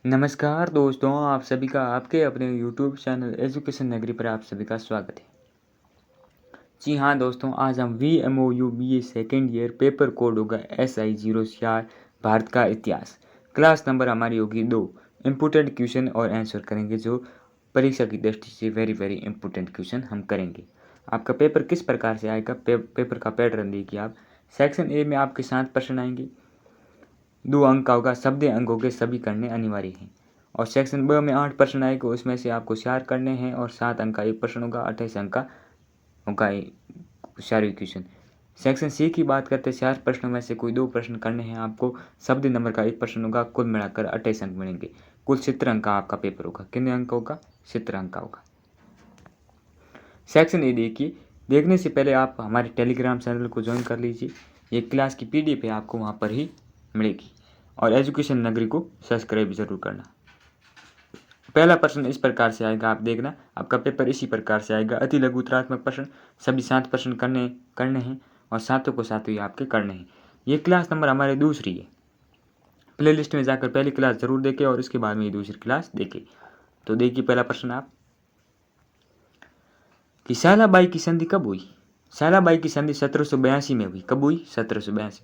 नमस्कार दोस्तों, आप सभी का आपके अपने यूट्यूब चैनल एजुकेशन नगरी पर आप सभी का स्वागत है। जी हाँ दोस्तों, आज हम VMOU BA second year paper code होगा SI04 भारत का इतिहास। क्लास नंबर हमारी होगी 2। इम्पोर्टेंट क्वेश्चन और आंसर करेंगे, जो परीक्षा की दृष्टि से वेरी इंपॉर्टेंट क्वेश्चन हम करेंगे। आपका पेपर किस प्रकार से आएगा, पेपर का पैटर्न देखिए आप। सेक्शन ए में आपके 7 प्रश्न आएंगे, 2 अंक का होगा, शब्द अंक होंगे, सभी करने अनिवार्य हैं। और सेक्शन ब में 8 प्रश्न आएंगे, उसमें से आपको 4 करने हैं और 7 अंक का एक प्रश्न होगा, 28 अंक का होगा शारीरिक क्वेश्चन। सेक्शन सी की बात करते हैं, 4 प्रश्नों में से कोई 2 प्रश्न करने हैं आपको, शब्द नंबर का एक प्रश्न होगा, कुल मिलाकर 28 अंक मिलेंगे। कुल 70 अंक का आपका पेपर होगा। कितने अंक का होगा? 70 अंक का होगा। सेक्शन ए देखिए, देखने से पहले आप हमारे टेलीग्राम चैनल को ज्वाइन कर लीजिए। ये क्लास की PDF है, आपको वहाँ पर ही मिलेगी। और एजुकेशन नगरी को सब्सक्राइब जरूर करना। पहला प्रश्न इस प्रकार से आएगा, आप देखना, आपका पेपर इसी प्रकार से आएगा। अति लघु उत्तरात्मक प्रश्न, सभी 7 प्रश्न करने हैं और सातों को सातों ही आपके करने हैं। ये क्लास नंबर हमारे दूसरी है। प्लेलिस्ट में जाकर पहली क्लास जरूर देखें और इसके बाद में ये दूसरी क्लास देखें। तो देखिए पहला प्रश्न आप, कि सालाबाई की संधि कब हुई? सालाबाई की संधि 1782 में हुई। कब हुई? 1782।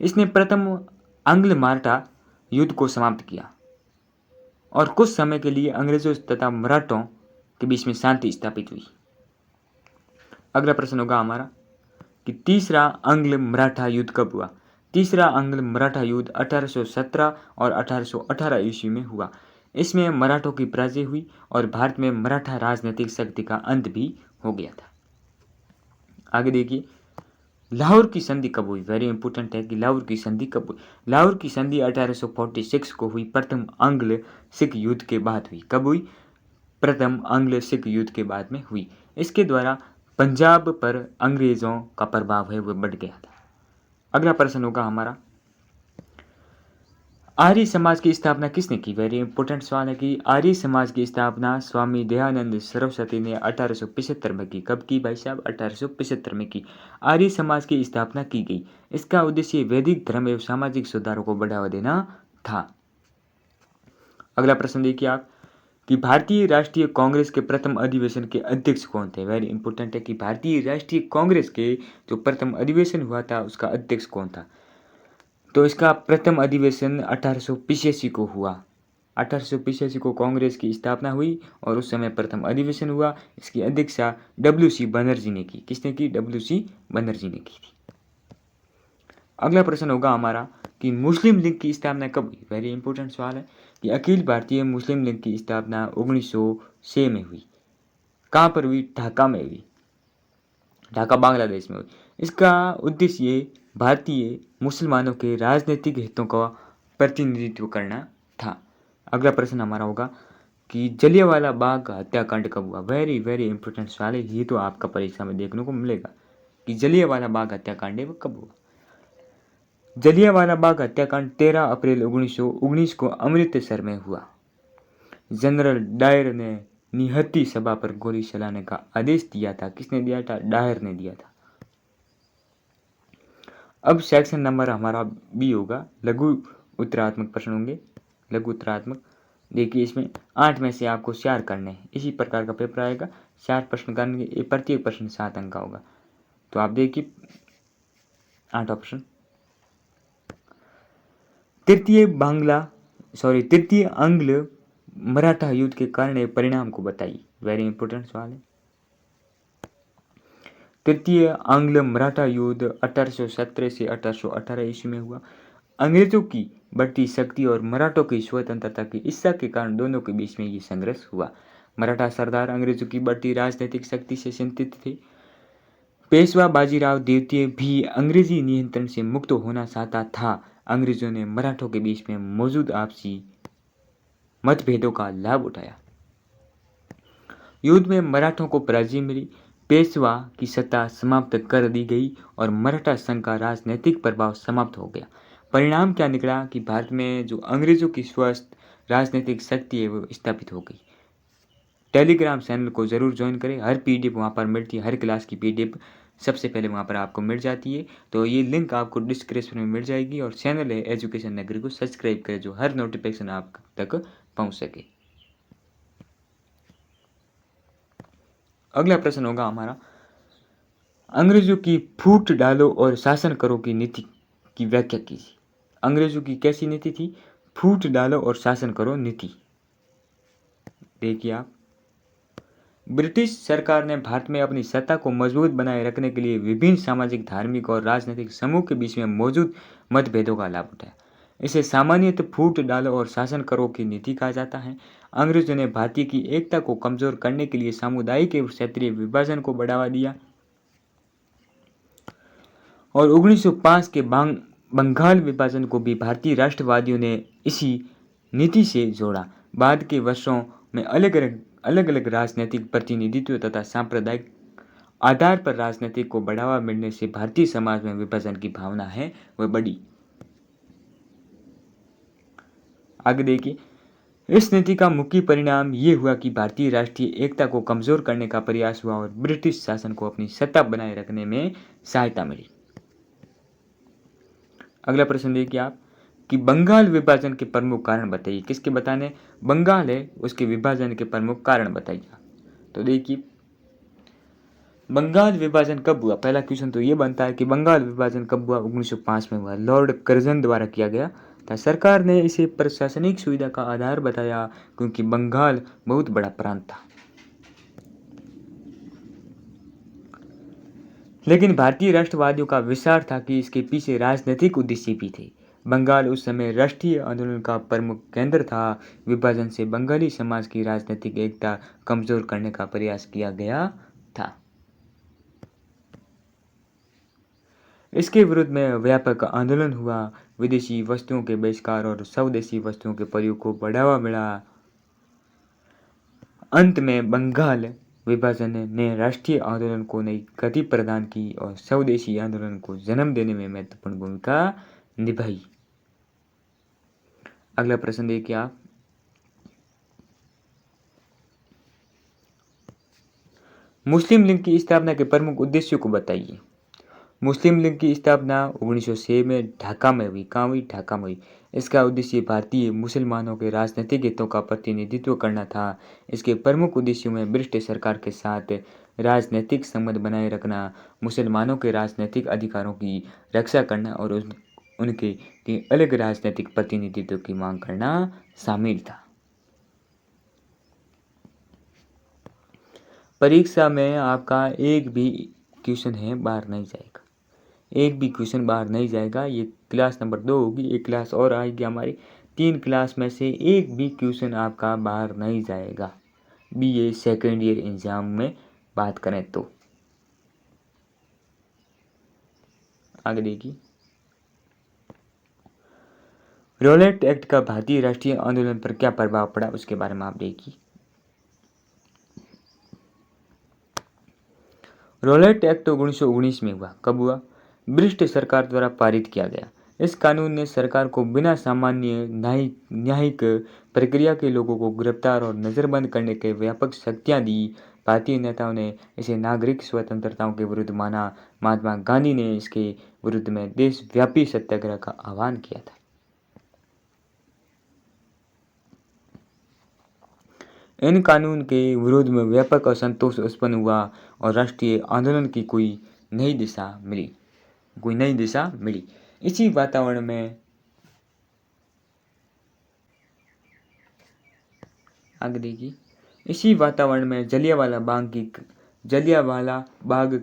इसने प्रथम आंग्ल मराठा युद्ध को समाप्त किया और कुछ समय के लिए अंग्रेजों तथा मराठों के बीच में शांति स्थापित हुई। अगला प्रश्न होगा हमारा कि तीसरा आंग्ल मराठा युद्ध कब हुआ? तीसरा आंग्ल मराठा युद्ध 1817 और 1818 ईस्वी में हुआ। इसमें मराठों की पराजय हुई और भारत में मराठा राजनीतिक शक्ति का अंत भी हो गया था। आगे देखिए, लाहौर की संधि कब हुई? वेरी इंपॉर्टेंट है कि लाहौर की संधि कब हुई। लाहौर की संधि 1846 को हुई, प्रथम आंग्ल सिख युद्ध के बाद हुई। कब हुई? प्रथम आंग्ल सिख युद्ध के बाद में हुई। इसके द्वारा पंजाब पर अंग्रेजों का प्रभाव है वह बढ़ गया था। अगला प्रश्न होगा हमारा, आर्य समाज की स्थापना किसने की? वेरी इंपॉर्टेंट सवाल है कि आर्य समाज की स्थापना स्वामी दयानंद सरस्वती ने 1875 में की। कब की भाई साहब? 1875 में की। आर्य समाज की स्थापना की गई। इसका उद्देश्य वैदिक धर्म एवं सामाजिक सुधारों को बढ़ावा देना था। अगला प्रश्न देखिए आप, कि भारतीय राष्ट्रीय कांग्रेस के प्रथम अधिवेशन के अध्यक्ष कौन थे? वेरी इंपॉर्टेंट है कि भारतीय राष्ट्रीय कांग्रेस के जो प्रथम अधिवेशन हुआ था उसका अध्यक्ष कौन था? तो इसका प्रथम अधिवेशन 1885 को हुआ। 1885 को कांग्रेस की स्थापना हुई और उस समय प्रथम अधिवेशन हुआ। इसकी अध्यक्षता WC बनर्जी ने की। किसने की? WC बनर्जी ने की थी। अगला प्रश्न होगा हमारा कि मुस्लिम लीग की स्थापना कब हुई? वेरी इंपॉर्टेंट सवाल है कि अखिल भारतीय मुस्लिम लीग की स्थापना 1906 में हुई। कहाँ पर हुई? ढाका में हुई। ढाका बांग्लादेश में हुई। इसका उद्देश्य भारतीय मुसलमानों के राजनीतिक हितों का प्रतिनिधित्व करना था। अगला प्रश्न हमारा होगा कि जलियांवाला बाग हत्याकांड कब हुआ? वेरी इंपॉर्टेंट सवाल है, ये तो आपका परीक्षा में देखने को मिलेगा कि जलियांवाला बाग हत्याकांड है वो कब हुआ। जलियांवाला बाग हत्याकांड 13 अप्रैल 1919 को अमृतसर में हुआ। जनरल डायर ने निहत्थी सभा पर गोली चलाने का आदेश दिया था। किसने दिया था? डायर ने दिया था। अब सेक्शन नंबर हमारा बी होगा, लघु उत्तरात्मक प्रश्न होंगे। लघु उत्तरात्मक देखिए, इसमें 8 में से आपको 4 करने हैं। इसी प्रकार का पेपर आएगा, 4 प्रश्न करने, प्रत्येक प्रश्न 7 अंक का होगा। तो आप देखिए 8 ऑप्शन। तृतीय आंग्ल मराठा युद्ध के कारण परिणाम को बताइए। वेरी इंपॉर्टेंट सवाल है। तृतीय आंग्ल मराठा युद्ध 1817 से 1818 ईस्वी में हुआ। अंग्रेजों की बढ़ती शक्ति और मराठों की स्वतंत्रता की इच्छा के कारण दोनों के बीच में ये संघर्ष हुआ। मराठा सरदार अंग्रेजों की बढ़ती राजनीतिक शक्ति से चिंतित थे। पेशवा बाजीराव द्वितीय भी अंग्रेजी नियंत्रण से मुक्त होना चाहता था। अंग्रेजों ने मराठों के बीच में मौजूद आपसी मतभेदों का लाभ उठाया। युद्ध में मराठों को पराजय मिली। पेशवा की सत्ता समाप्त कर दी गई और मराठा संघ का राजनीतिक प्रभाव समाप्त हो गया। परिणाम क्या निकला कि भारत में जो अंग्रेजों की स्वस्थ राजनीतिक शक्ति है वो स्थापित हो गई। टेलीग्राम चैनल को जरूर ज्वाइन करें, हर PDF वहाँ पर मिलती है, हर क्लास की PDF सबसे पहले वहाँ पर आपको मिल जाती है। तो ये लिंक आपको डिस्क्रिप्शन में मिल जाएगी और चैनल है एजुकेशन नगरी को सब्सक्राइब करें जो हर नोटिफिकेशन आप तक पहुँच सके। अगला प्रश्न होगा हमारा, अंग्रेजों की फूट डालो और शासन करो की नीति की व्याख्या कीजिए। अंग्रेजों की कैसी नीति थी? फूट डालो और शासन करो नीति। देखिए आप, ब्रिटिश सरकार ने भारत में अपनी सत्ता को मजबूत बनाए रखने के लिए विभिन्न सामाजिक, धार्मिक और राजनीतिक समूह के बीच में मौजूद मतभेदों का लाभ उठाया। इसे सामान्यतः फूट डालो और शासन करो की नीति कहा जाता है। अंग्रेजों ने भारतीय की एकता को कमजोर करने के लिए सामुदायिक एवं क्षेत्रीय विभाजन को बढ़ावा दिया और 1905 के बंगाल विभाजन को भी भारतीय राष्ट्रवादियों ने इसी नीति से जोड़ा। बाद के वर्षों में अलग अलग राजनीतिक प्रतिनिधित्व तथा सांप्रदायिक आधार पर राजनीतिक को बढ़ावा मिलने से भारतीय समाज में विभाजन की भावना है वह बढ़ी। आगे देखिए, इस नीति का मुख्य परिणाम ये हुआ कि भारतीय राष्ट्रीय एकता को कमजोर करने का प्रयास हुआ और ब्रिटिश शासन को अपनी सत्ता बनाए रखने में सहायता मिली। अगला प्रश्न देखिए आप, कि बंगाल विभाजन के प्रमुख कारण बताइए। किसके बताने? बंगाल है, उसके विभाजन के प्रमुख कारण बताइए। तो देखिए, बंगाल विभाजन कब हुआ? पहला क्वेश्चन तो ये बनता है कि बंगाल विभाजन कब हुआ? 1905 में हुआ, लॉर्ड कर्जन द्वारा किया गया था। सरकार ने इसे प्रशासनिक सुविधा का आधार बताया क्योंकि बंगाल बहुत बड़ा प्रांत था। लेकिन भारतीय राष्ट्रवादियों का विचार था कि इसके पीछे राजनीतिक उद्देश्य भी थे। बंगाल उस समय राष्ट्रीय आंदोलन का प्रमुख केंद्र था। विभाजन से बंगाली समाज की राजनीतिक एकता कमजोर करने का प्रयास किया गया था। इसके विरुद्ध में व्यापक आंदोलन हुआ। विदेशी वस्तुओं के बहिष्कार और स्वदेशी वस्तुओं के प्रयोग को बढ़ावा मिला। अंत में बंगाल विभाजन ने राष्ट्रीय आंदोलन को नई गति प्रदान की और स्वदेशी आंदोलन को जन्म देने में महत्वपूर्ण भूमिका निभाई। अगला प्रश्न देखिए आप, मुस्लिम लीग की स्थापना के प्रमुख उद्देश्यों को बताइए। मुस्लिम लीग की स्थापना 1906 में ढाका में हुई। कहाँ हुई? ढाका में हुई। इसका उद्देश्य भारतीय मुसलमानों के राजनीतिक हितों का प्रतिनिधित्व करना था। इसके प्रमुख उद्देश्यों में ब्रिटिश सरकार के साथ राजनीतिक संबंध बनाए रखना, मुसलमानों के राजनीतिक अधिकारों की रक्षा करना और उनके अलग राजनीतिक प्रतिनिधित्व की मांग करना शामिल था। परीक्षा में आपका एक भी क्वेश्चन है बाहर नहीं जाएगा, एक भी क्वेश्चन बाहर नहीं जाएगा। ये क्लास नंबर 2 होगी, एक क्लास और आएगी हमारी। 3 क्लास में से एक भी क्वेश्चन आपका बाहर नहीं जाएगा। बीए सेकेंड ईयर एग्जाम में बात करें तो। आगे देखिए, रॉलेट एक्ट का भारतीय राष्ट्रीय आंदोलन पर क्या प्रभाव पड़ा उसके बारे में आप देखिए। रॉलेट एक्ट 1919 में हुआ। कब हुआ? ब्रिटिश सरकार द्वारा पारित किया गया। इस कानून ने सरकार को बिना सामान्य न्यायिक प्रक्रिया के लोगों को गिरफ्तार और नज़रबंद करने के व्यापक शक्तियां दी। भारतीय नेताओं ने इसे नागरिक स्वतंत्रताओं के विरुद्ध माना। महात्मा गांधी ने इसके विरुद्ध में देशव्यापी सत्याग्रह का आह्वान किया था। इन कानून के विरोध में व्यापक असंतोष उत्पन्न हुआ और राष्ट्रीय आंदोलन की कोई नई दिशा मिली। इसी वातावरण में आगे देखिए, इसी वातावरण में जलियांवाला बाग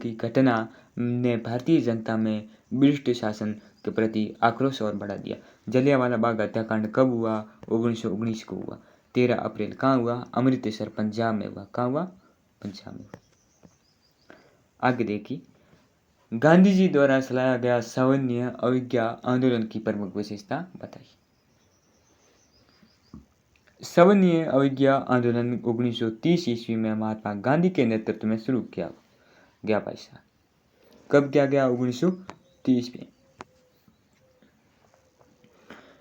की घटना ने भारतीय जनता में ब्रिटिश शासन के प्रति आक्रोश और बढ़ा दिया। जलियांवाला बाग हत्याकांड कब हुआ? 1919 को हुआ। 13 अप्रैल। कहाँ हुआ? अमृतसर, पंजाब में हुआ। कहाँ हुआ? पंजाब में। आगे देखिए, गांधी जी द्वारा चलाया गया सवर्णीय अवज्ञा आंदोलन की प्रमुख विशेषता बताइए। सवर्णीय अवज्ञा आंदोलन 1930 ईस्वी में महात्मा गांधी के नेतृत्व में शुरू किया गया। भाई साहब, कब किया गया? 1930 में।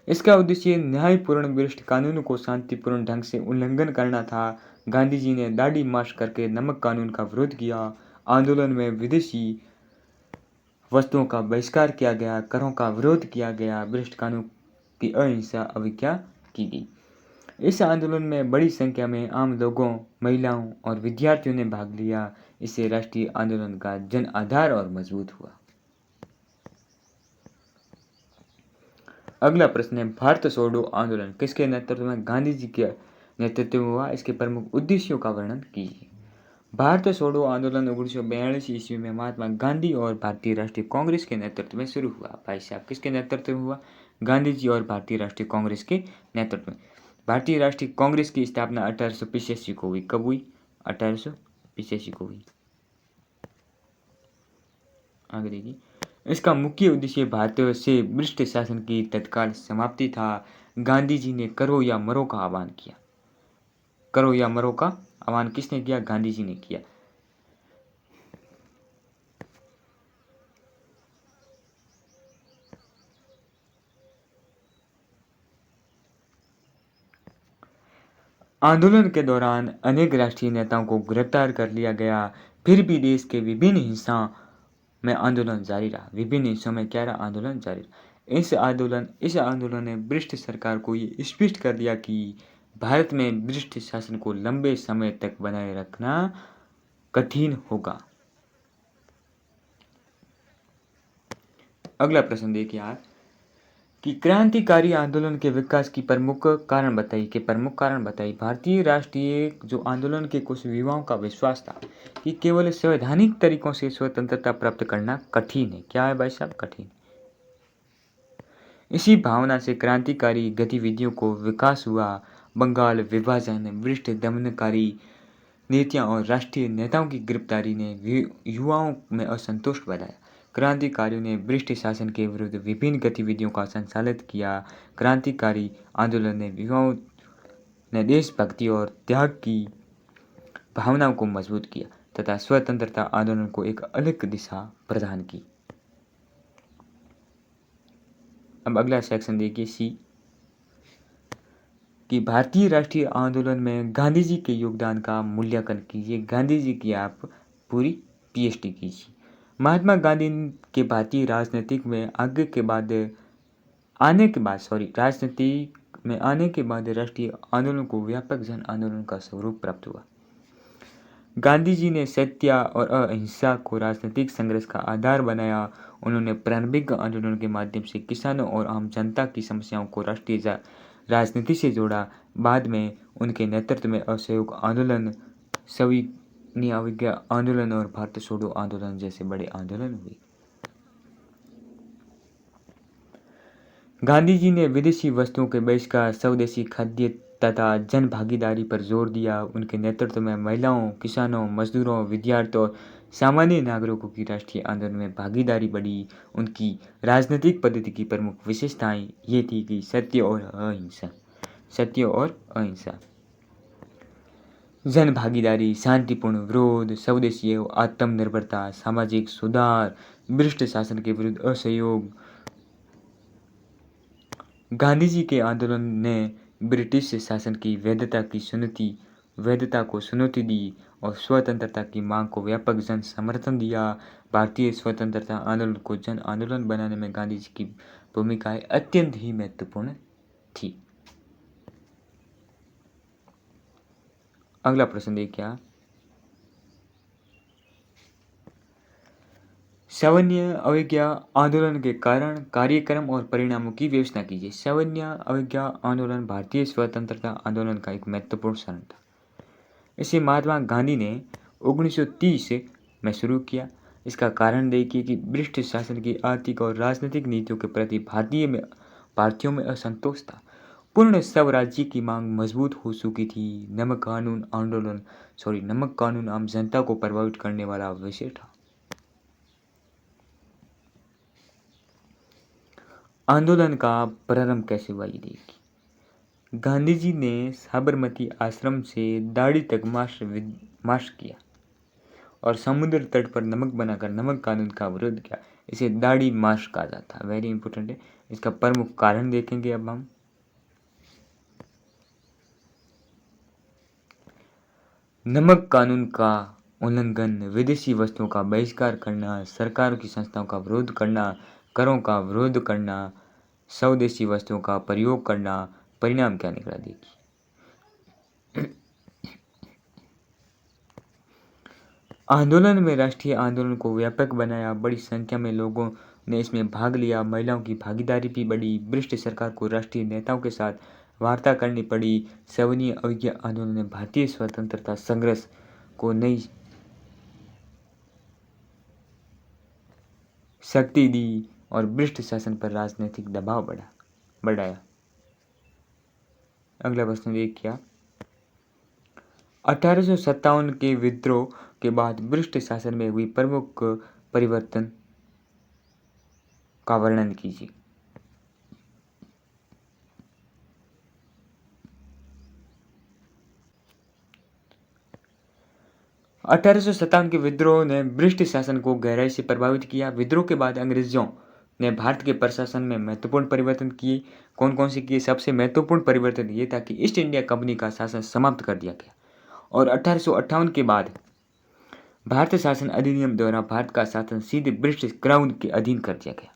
इसका उद्देश्य न्यायपूर्ण ब्रिटिश कानूनों को शांतिपूर्ण ढंग से उल्लंघन करना था। गांधी जी ने दाढ़ी मार्च करके नमक कानून का विरोध किया। आंदोलन में विदेशी वस्तुओं का बहिष्कार किया गया, करों का विरोध किया गया, भ्रष्ट कानून की अहिंसा अवज्ञा की गई। इस आंदोलन में बड़ी संख्या में आम लोगों, महिलाओं और विद्यार्थियों ने भाग लिया। इससे राष्ट्रीय आंदोलन का जन आधार और मजबूत हुआ। अगला प्रश्न है, भारत छोड़ो आंदोलन किसके नेतृत्व में? गांधी जी के नेतृत्व में हुआ। इसके प्रमुख उद्देश्यों का वर्णन कीजिए। भारत छोड़ो आंदोलन 1942 ईस्वी में महात्मा गांधी और भारतीय राष्ट्रीय कांग्रेस के नेतृत्व में शुरू हुआ। भाई साहब, किसके नेतृत्व में हुआ? गांधी जी और भारतीय राष्ट्रीय कांग्रेस के नेतृत्व में। भारतीय राष्ट्रीय कांग्रेस की स्थापना 1885 को हुई। कब हुई? 1885 को हुई। आगे देखिए, इसका मुख्य उद्देश्य भारत से भ्रष्ट शासन की तत्काल समाप्ति था। गांधी जी ने करो या मरो का आह्वान किया। करो या मरो का आह्वान किसने किया? गांधी जी ने किया। आंदोलन के दौरान अनेक राष्ट्रीय नेताओं को गिरफ्तार कर लिया गया। फिर भी देश के विभिन्न हिस्सों में आंदोलन जारी रहा। विभिन्न हिस्सों में क्या रहा? आंदोलन जारी रहा। इस आंदोलन ने ब्रिटिश सरकार को ये स्पष्ट कर दिया कि भारत में ब्रिटिश शासन को लंबे समय तक बनाए रखना कठिन होगा। अगला प्रश्न देखिए आप कि क्रांतिकारी आंदोलन के विकास की प्रमुख कारण बताइए। भारतीय राष्ट्रीय जो आंदोलन के कुछ युवाओं का विश्वास था कि केवल संवैधानिक तरीकों से स्वतंत्रता प्राप्त करना कठिन है। क्या है भाई साहब? कठिन। इसी भावना से क्रांतिकारी गतिविधियों को विकास हुआ। बंगाल विभाजन, भ्रष्ट दमनकारी नीतियां और राष्ट्रीय नेताओं की गिरफ्तारी ने युवाओं में असंतोष बढ़ाया। क्रांतिकारियों ने भ्रष्ट शासन के विरुद्ध विभिन्न गतिविधियों का संचालित किया। क्रांतिकारी आंदोलन ने युवाओं ने देशभक्ति और त्याग की भावनाओं को मजबूत किया तथा स्वतंत्रता आंदोलन को एक अलग दिशा प्रदान की। अब अगला सेक्शन देखिए, सी, कि भारतीय राष्ट्रीय आंदोलन में गांधी जी के योगदान का मूल्यांकन कीजिए। गांधी जी की आप पूरी पीएचडी कीजिए। महात्मा गांधी के भारतीय राजनीति में आने के बाद राष्ट्रीय आंदोलन को व्यापक जन आंदोलन का स्वरूप प्राप्त हुआ। गांधी जी ने सत्य और अहिंसा को राजनीतिक संघर्ष का आधार बनाया। उन्होंने प्रारंभिक आंदोलन के माध्यम से किसानों और आम जनता की समस्याओं को राष्ट्रीय राजनीति से जोड़ा। बाद में उनके नेतृत्व में असहयोग आंदोलन, सविनय अवज्ञा आंदोलन और भारत छोड़ो आंदोलन जैसे बड़े आंदोलन हुए। गांधी जी ने विदेशी वस्तुओं के बहिष्कार, स्वदेशी खाद्य तथा जन भागीदारी पर जोर दिया। उनके नेतृत्व में महिलाओं, किसानों, मजदूरों, विद्यार्थियों और सामान्य नागरिकों की राष्ट्रीय आंदोलन में भागीदारी बढ़ी। उनकी राजनीतिक पद्धति की प्रमुख विशेषताएं ये थी कि सत्य और अहिंसा, जन भागीदारी, शांतिपूर्ण विरोध, स्वदेशी एवं आत्मनिर्भरता, सामाजिक सुधार, भ्रष्ट शासन के विरुद्ध असहयोग। गांधी जी के आंदोलन ने ब्रिटिश शासन की वैधता को चुनौती दी और स्वतंत्रता की मांग को व्यापक जन समर्थन दिया। भारतीय स्वतंत्रता आंदोलन को जन आंदोलन बनाने में गांधी जी की भूमिकाएं अत्यंत ही महत्वपूर्ण थी। अगला प्रश्न देखिए, सविनय अवज्ञा आंदोलन के कारण, कार्यक्रम और परिणामों की विवेचना कीजिए। सविनय अवज्ञा आंदोलन भारतीय स्वतंत्रता आंदोलन का एक महत्वपूर्ण चरण था। इसे महात्मा गांधी ने 1930 में शुरू किया। इसका कारण देखिए कि ब्रिटिश शासन की आर्थिक और राजनीतिक नीतियों के प्रति भारतीयों में असंतोष था। पूर्ण स्वराज्य की मांग मजबूत हो चुकी थी। नमक कानून आम जनता को प्रभावित करने वाला विषय था। आंदोलन का प्रारंभ कैसे हुआ ये देखिए। गांधी जी ने साबरमती आश्रम से दाड़ी तक मार्च किया और समुद्र तट पर नमक बनाकर नमक कानून का विरोध किया। इसे दाड़ी मार्च कहा जाता है। वेरी इंपॉर्टेंट है। इसका प्रमुख कारण देखेंगे अब हम। नमक कानून का उल्लंघन, विदेशी वस्तुओं का बहिष्कार करना, सरकार की संस्थाओं का विरोध करना, करों का विरोध करना, स्वदेशी वस्तुओं का प्रयोग करना। परिणाम क्या निकला देखिए। आंदोलन में राष्ट्रीय आंदोलन को व्यापक बनाया, बड़ी संख्या में लोगों ने इसमें भाग लिया, महिलाओं की भागीदारी भी बढ़ी, ब्रिटिश सरकार को राष्ट्रीय नेताओं के साथ वार्ता करनी पड़ी। सविनय अवज्ञा आंदोलन ने भारतीय स्वतंत्रता संघर्ष को नई शक्ति दी और ब्रिटिश शासन पर राजनीतिक दबाव बढ़ाया। अगला प्रश्न देखिए। 1857 के विद्रोह के बाद ब्रिटिश शासन में हुई प्रमुख परिवर्तन का वर्णन कीजिए। अठारह के विद्रोह ने ब्रिटिश शासन को गहराई से प्रभावित किया। विद्रोह के बाद अंग्रेजों ने भारत के प्रशासन में महत्वपूर्ण परिवर्तन किए। कौन कौन से किए? सबसे महत्वपूर्ण परिवर्तन ये था कि ईस्ट इंडिया कंपनी का शासन समाप्त कर दिया गया और 1858 के बाद भारत शासन अधिनियम द्वारा भारत का शासन सीधे ब्रिटिश क्राउन के अधीन कर दिया गया।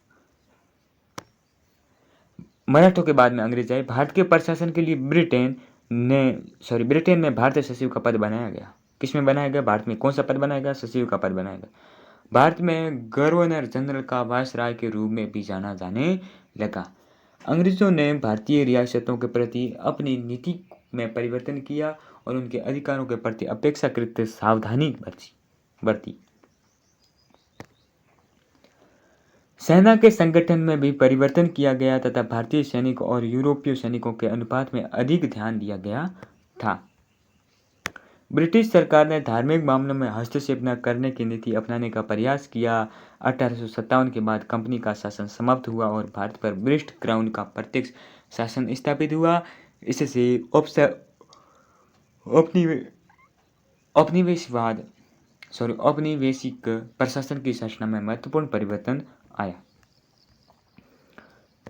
मराठों के बाद में अंग्रेज आए। भारत के प्रशासन के लिए ब्रिटेन में भारतीय सचिव का पद बनाया गया। किसमें बनाया गया? भारत में कौन सा पद बनाया गया? सचिव का पद बनाया गया। भारत में गवर्नर जनरल का वायसराय के रूप में भी जाना जाने लगा। अंग्रेजों ने भारतीय रियासतों के प्रति अपनी नीति में परिवर्तन किया और उनके अधिकारों के प्रति अपेक्षाकृत सावधानी बरती। सेना के संगठन में भी परिवर्तन किया गया तथा भारतीय सैनिक और यूरोपीय सैनिकों के अनुपात में अधिक ध्यान दिया गया था। ब्रिटिश सरकार ने धार्मिक मामलों में हस्तक्षेप न करने की नीति अपनाने का प्रयास किया। 1857 के बाद कंपनी का शासन समाप्त हुआ और भारत पर ब्रिटिश क्राउन का प्रत्यक्ष शासन स्थापित हुआ। इससे औपनिवेशिक प्रशासन की संरचना में महत्वपूर्ण परिवर्तन आया।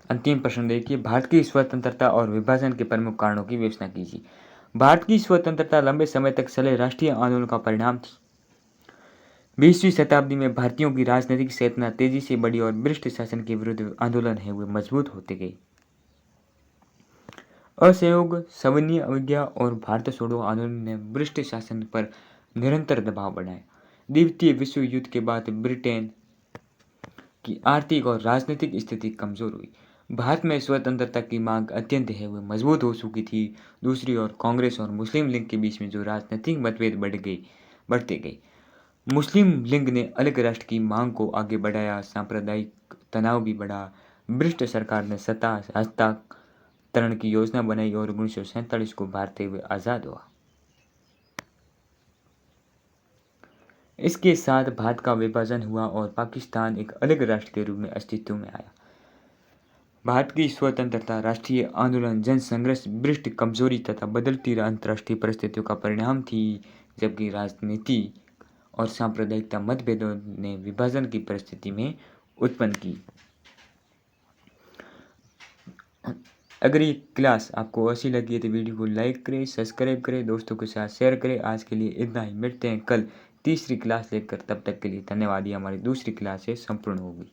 अंतिम प्रश्न देखिए। भारत की स्वतंत्रता और विभाजन के प्रमुख कारणों की विवेचना कीजिए। भारत की स्वतंत्रता लंबे समय तक चले राष्ट्रीय आंदोलन का परिणाम थी। 20वीं शताब्दी में भारतीयों की राजनीतिक चेतना तेजी से बढ़ी और ब्रिटिश शासन के विरुद्ध आंदोलन है वे मजबूत होते गए। असहयोग, सविनय अवज्ञा और भारत छोड़ो आंदोलन ने ब्रिटिश शासन पर निरंतर दबाव बनाया। द्वितीय विश्व युद्ध के बाद ब्रिटेन की आर्थिक और राजनीतिक स्थिति कमजोर हुई। भारत में स्वतंत्रता की मांग अत्यंत है वे मजबूत हो चुकी थी। दूसरी ओर कांग्रेस और मुस्लिम लीग के बीच में जो राजनीतिक मतभेद बढ़ते गए। मुस्लिम लीग ने अलग राष्ट्र की मांग को आगे बढ़ाया। सांप्रदायिक तनाव भी बढ़ा। ब्रिटिश सरकार ने सत्ता हस्तांतरण की योजना बनाई और 1947 को भारत आज़ाद हुआ। इसके साथ भारत का विभाजन हुआ और पाकिस्तान एक अलग राष्ट्र के रूप में अस्तित्व में आया। भारत की स्वतंत्रता, राष्ट्रीय आंदोलन, जन संघर्ष, ब्रिटिश कमजोरी तथा बदलती अंतर्राष्ट्रीय परिस्थितियों का परिणाम थी, जबकि राजनीति और सांप्रदायिकता मतभेदों ने विभाजन की परिस्थिति में उत्पन्न की। अगर ये क्लास आपको अच्छी लगी है तो वीडियो को लाइक करें, सब्सक्राइब करें, दोस्तों के साथ शेयर करें। आज के लिए इतना ही। मिलते हैं कल तीसरी क्लास लेकर। तब तक के लिए धन्यवाद। ये हमारी दूसरी क्लास है, संपूर्ण होगी।